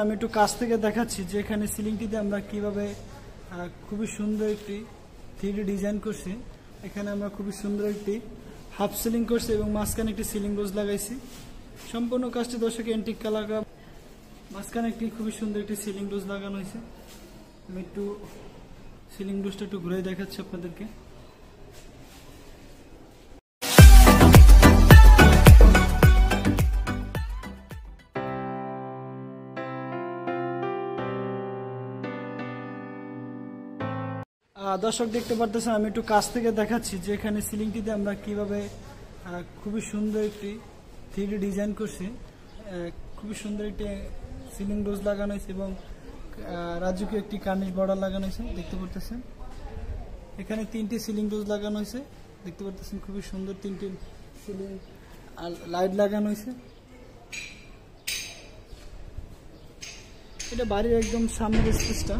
আমি একটু কাছ থেকে দেখাচ্ছি যে এখানে সিলিংটিতে আমরা কিভাবে খুবই সুন্দর একটি 3D ডিজাইন করছি। এখানে আমরা খুবই সুন্দর একটি হাফ সিলিং করছি এবং মাঝখানে একটি সিলিং রোজ লাগাইছি। সম্পূর্ণ কাজটি দর্শক এন্টিক কালার, মাঝখানে একটি খুবই সুন্দর একটি সিলিং রোজ লাগানো হয়েছে। আমি একটু সিলিং রোজটা একটু ঘুরে দেখাচ্ছি আপনাদেরকে। দর্শক দেখতে পারতেছেন আমি একটু কাছ থেকে দেখাচ্ছি যে এখানে সিলিংটিতে আমরা কিভাবে খুবই সুন্দর একটি 3D ডিজাইন করছি। খুবই সুন্দর একটি সিলিং রোজ লাগানো হয়েছে এবং রাজুকে একটি কার্নিশ বর্ডার লাগানো হয়েছে দেখতে পারতেছেন। এখানে 3টি সিলিং রোজ লাগানো হয়েছে দেখতে পারতেছেন, খুবই সুন্দর 3টি সিলিং লাইট লাগানো হয়েছে। এটা বাড়ির একদম সামনের স্পেসটা।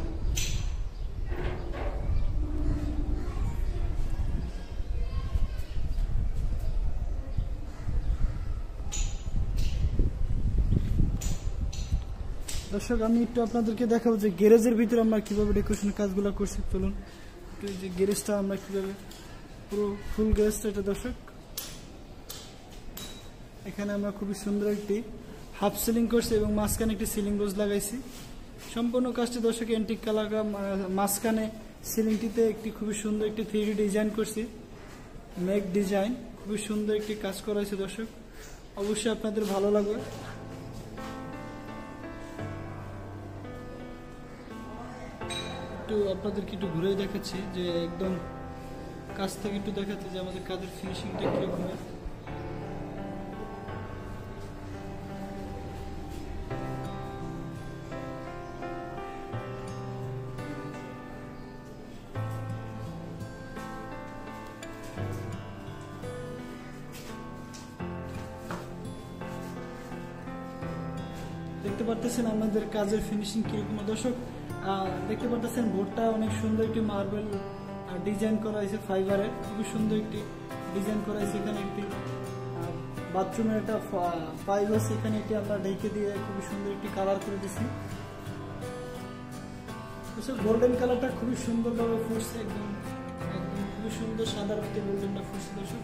দর্শক আমি একটু আপনাদেরকে দেখাবো যে গ্যারেজের ভিতরে আমরা কিভাবে ডেকোরেশন কাজগুলো করছি। চলুন একটু যে গ্যারেজটা আমরা কিভাবে পুরো ফুল গ্যারেজটা, এটা দর্শক এখানে আমরা খুবই সুন্দর একটি হাফ সিলিং করছি এবং মাঝখানে একটি সিলিং রোজ লাগাইছি। সম্পূর্ণ কাজটি দর্শক এন্টিক কালার, মাঝখানে সিলিংটিতে একটি খুবই সুন্দর একটি 3D ডিজাইন করছি, মেক ডিজাইন। খুবই সুন্দর একটি কাজ করা হয়েছে দর্শক, অবশ্যই আপনাদের ভালো লাগবে। একটু আপনাদেরকে একটু ঘুরে দেখাচ্ছি যে একদম কাছ থেকে একটু দেখাচ্ছি যে আমাদের কাজের ফিনিশিংটা কিরকম। দেখতে পারতেছেন আমাদের কাজের ফিনিশিং কিরকম দর্শক। দেখতে পারতেছেন বোর্ডটা অনেক সুন্দর একটি মার্বেল ডিজাইন করা হয়েছে, ফাইবারের খুবই সুন্দর একটি ডিজাইন করা হয়েছে। এখানে একটি বাথরুমের একটা পাইপ আছে, এখানে এটি আমরা ঢেকে দিয়ে খুবই সুন্দর একটি কালার করে দিচ্ছি। গোল্ডেন কালারটা খুবই সুন্দরভাবে ফুটছে, একদম একদম খুবই সুন্দর সাদার মধ্যে গোল্ডেনটা ফুটছে দর্শক।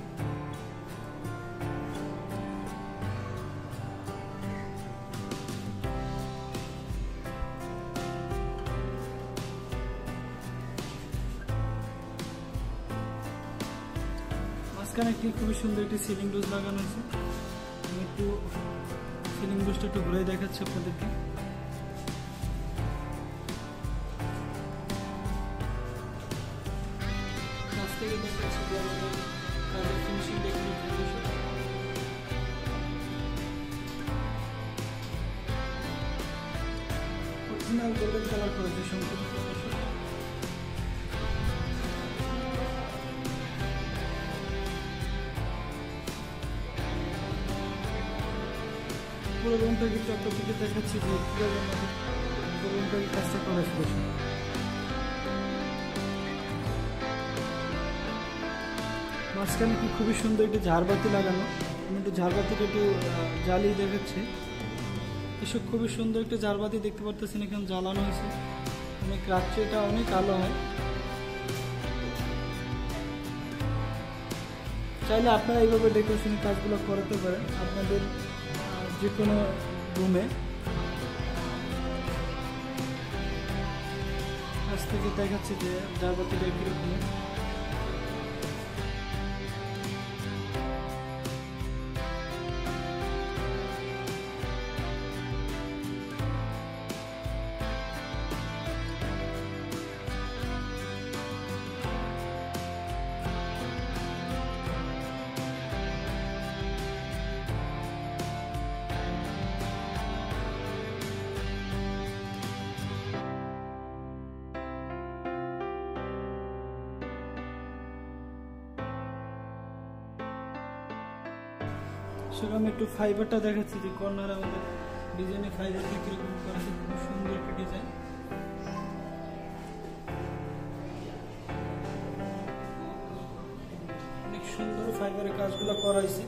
মাঝখানে একটি খুবই সুন্দর একটি সিলিং রোজ লাগানো হয়েছে। আমি একটু সিলিং রোজটা একটু ঘুরে দেখাচ্ছি আপনাদেরকে। কাছ থেকে দেখাচ্ছি যে আমাদের কাজের ফিনিশিং দেখুন। অরিজিনাল গোল্ডেন কালার করেছে সম্পূর্ণ। পুরো রুমটা কিন্তু আপনাদেরকে দেখাচ্ছি যে পুরো রুমটার কাজটা করা হয়েছে। মাঝখানে কি খুবই সুন্দর একটি ঝাড়বাতি লাগানো। আমি একটু ঝাড়বাতিটা একটু জ্বালিয়ে দেখাচ্ছি। এসব খুবই সুন্দর একটি ঝাড়বাতি দেখতে পারতেছেন এখানে জ্বালানো হয়েছে। অনেক রাত্রে এটা অনেক আলো হয়। চাইলে আপনারা এইভাবে ডেকোরেশন কাজগুলো করাতে পারেন আপনাদের যে কোনো রুমে। কাছ থেকে দেখাচ্ছি যে ঝাড়বাতিটা কিরকম। সেটা আমি একটু ফাইবারটা দেখাচ্ছি যে কর্নার আমাদের ডিজাইনে ফাইবারটা কিরকম করা আছে। খুব সুন্দর একটা ডিজাইন। অনেক সুন্দর ফাইবারের কাজগুলো করা হয়েছে।